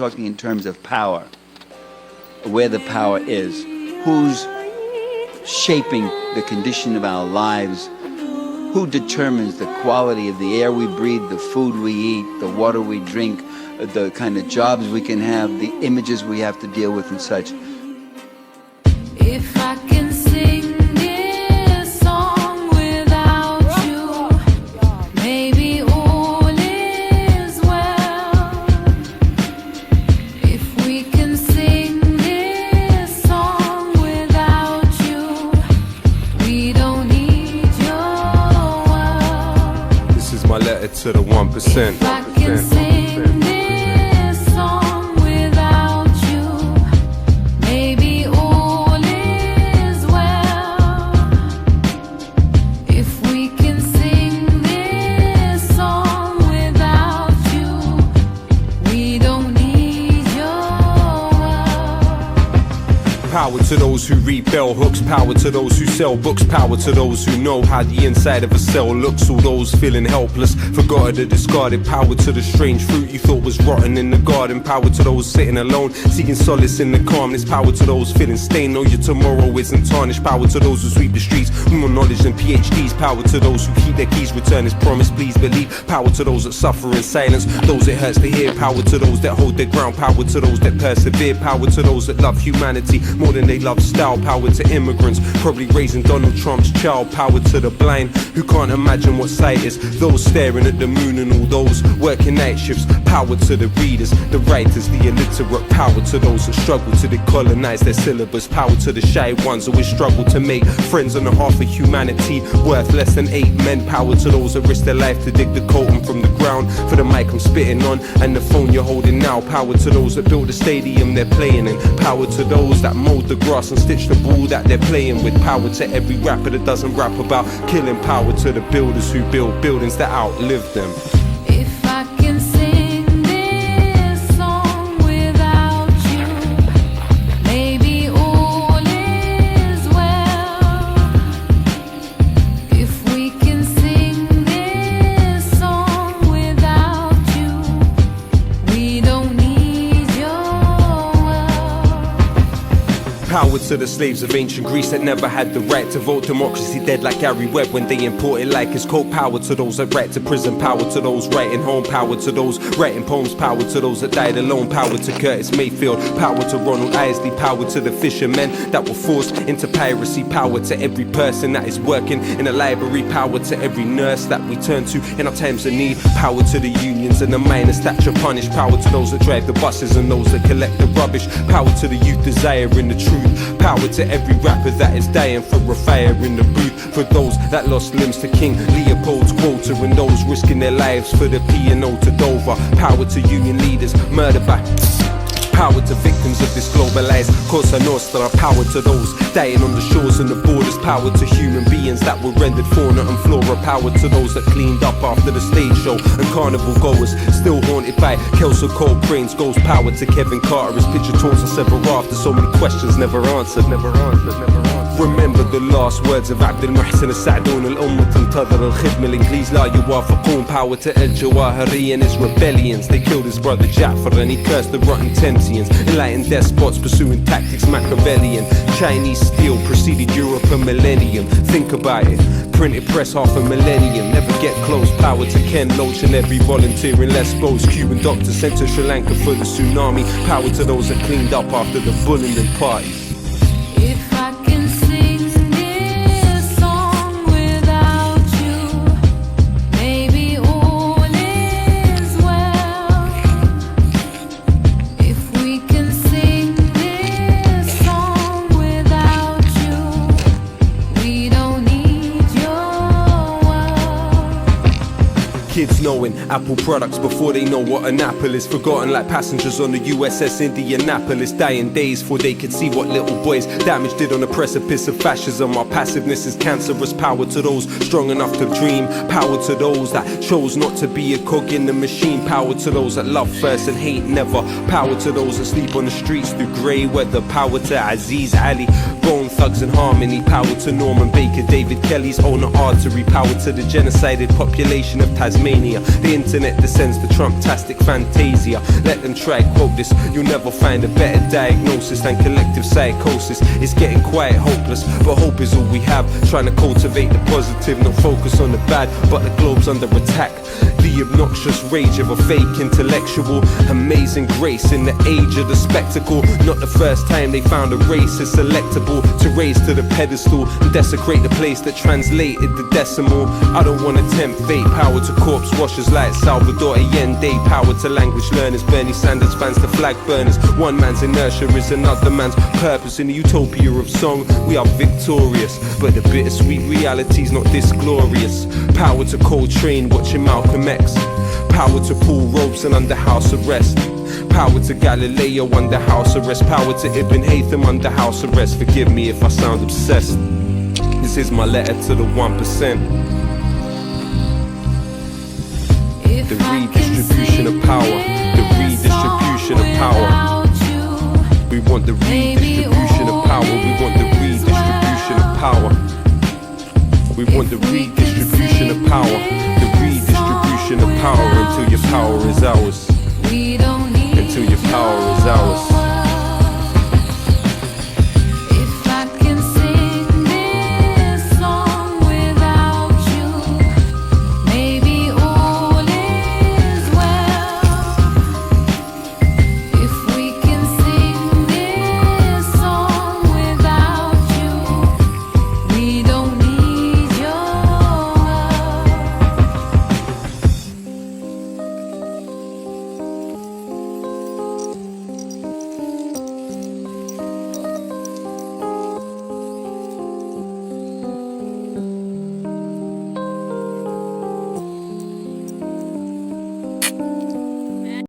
talking in terms of power, where the power is, who's shaping the condition of our lives, who determines the quality of the air we breathe, the food we eat, the water we drink, the kind of jobs we can have, the images we have to deal with and such. If I can sing this song without you, maybe all is well. If we can sing this song without you, we don't need your world. This is my letter to the 1%. If I can sing this song without you, maybe all is well. If we can sing this song without you, we don't need your world. Power to those who read bell hooks, power to those who sell books, power to those who know how the inside of a cell looks. All those feeling helpless, forgotten or discarded. Power to the strange fruit you thought was rotten in the garden. Power to those sitting alone, seeking solace in the calmness. Power to those feeling stained, know your tomorrow isn't tarnished. Power to those who sweep the streets with more knowledge than PhDs. Power to those who keep their keys, return as promised, please believe. Power to those that suffer in silence, those it hurts to hear. Power to those that hold their ground, power to those that persevere. Power to those that love humanity more than they love style. Power to immigrants, probably raising Donald Trump's child. Power to the blind who can't imagine what sight is, those staring at the moon and all those working night shifts. Power to the readers, the writers, the illiterate. Power to those that struggle to decolonize their syllabus. Power to the shy ones who always struggle to make friends on the half of humanity worth less than 8 men. Power to those that risk their life to dig the coltan from the ground for the mic I'm spitting on and the phone you're holding now. Power to those that build the stadium they're playing in. Power to those that mold the grass and stitch the ball that they're playing with. Power to every rapper that doesn't rap about killing. Power to the builders who build buildings that outlive them. If I can sing this song without you, maybe all is well. If we can sing this song without you, we don't need your world. Power to the slaves of ancient Greece that never had the right to vote. Democracy dead like Gary Webb when they import it like it's coke. Power to those that write to prison. Power to those writing home. Power to those writing poems. Power to those that died alone. Power to Curtis Mayfield. Power to Ronald Isley. Power to the fishermen that were forced into piracy. Power to every person that is working in a library. Power to every nurse that we turn to in our times of need. Power to the unions and the miners that you're punished. Power to those that drive the buses and those that collect the rubbish. Power to the youth desiring the truth. Power to every rapper that is dying for a fire in the booth. For those that lost limbs to King Leopold's quota and those risking their lives for the P&O to Dover. Power to union leaders murdered by power to victims of this globalized Cosa Nostra. Power to those dying on the shores and the borders. Power to human beings that were rendered fauna and flora. Power to those that cleaned up after the stage show and carnival goers still haunted by Kelso Coltrane's ghost. Power to Kevin Carter, his picture taunts us ever after. So many questions never answered. Remember the last words of عبد المحسن السعدون. الأمة تنتظر الخدمة الإنجليز لا يوافقون. Power to El Jawahiri and his rebellions. They killed his brother Ja'far and he cursed the rotten Temtians. Enlightened despots pursuing tactics Machiavellian. Chinese steel preceded Europe a millennium. Think about it. Printed press half a millennium. Never get close. Power to Ken Loach and every volunteer in Lesbos. Cuban doctor sent to Sri Lanka for the tsunami. Power to those that cleaned up after the bullying and parties. If I can sing this song without you, maybe all is well. If we can sing this song without you, we don't need your world. Kids knowing Apple products before they know what an apple is. Forgotten like passengers on the USS Indianapolis. Dying days before they could see what little boys damage did on the precipice of fascism. Our passiveness is cancerous. Power to those strong enough to dream. Power to those that chose not to be a cog in the machine. Power to those that love first and hate never. Power to those that sleep on the streets through grey weather. Power to Aziz Ali, Bone Thugs and Harmony. Power to Norman Baker, David Kelly's owner artery. Power to the genocided population of Tasmania. Asia. The internet descends to Trump-tastic fantasia. Let them try quote this, you'll never find a better diagnosis than collective psychosis. It's getting quite hopeless, but hope is all we have. Trying to cultivate the positive, not focus on the bad, but the globe's under attack. The obnoxious rage of a fake intellectual. Amazing grace in the age of the spectacle. Not the first time they found a race is selectable to raise to the pedestal and desecrate the place that translated the decimal. I don't wanna tempt fate. Power to corpse washers like Salvador Allende. Power to language learners, Bernie Sanders fans to flag burners. One man's inertia is another man's purpose. In the utopia of song, we are victorious, but the bittersweet reality's not this glorious. Power to Coltrane watching Malcolm X. Power to pull ropes and under house arrest. Power to Galileo under house arrest. Power to Ibn Haytham under house arrest. Forgive me if I sound obsessed. This is my letter to the 1%. The redistribution of power. The redistribution of power. We want the redistribution of power. We want the redistribution of power. We want the redistribution of power. The redistribution of power until your power is ours.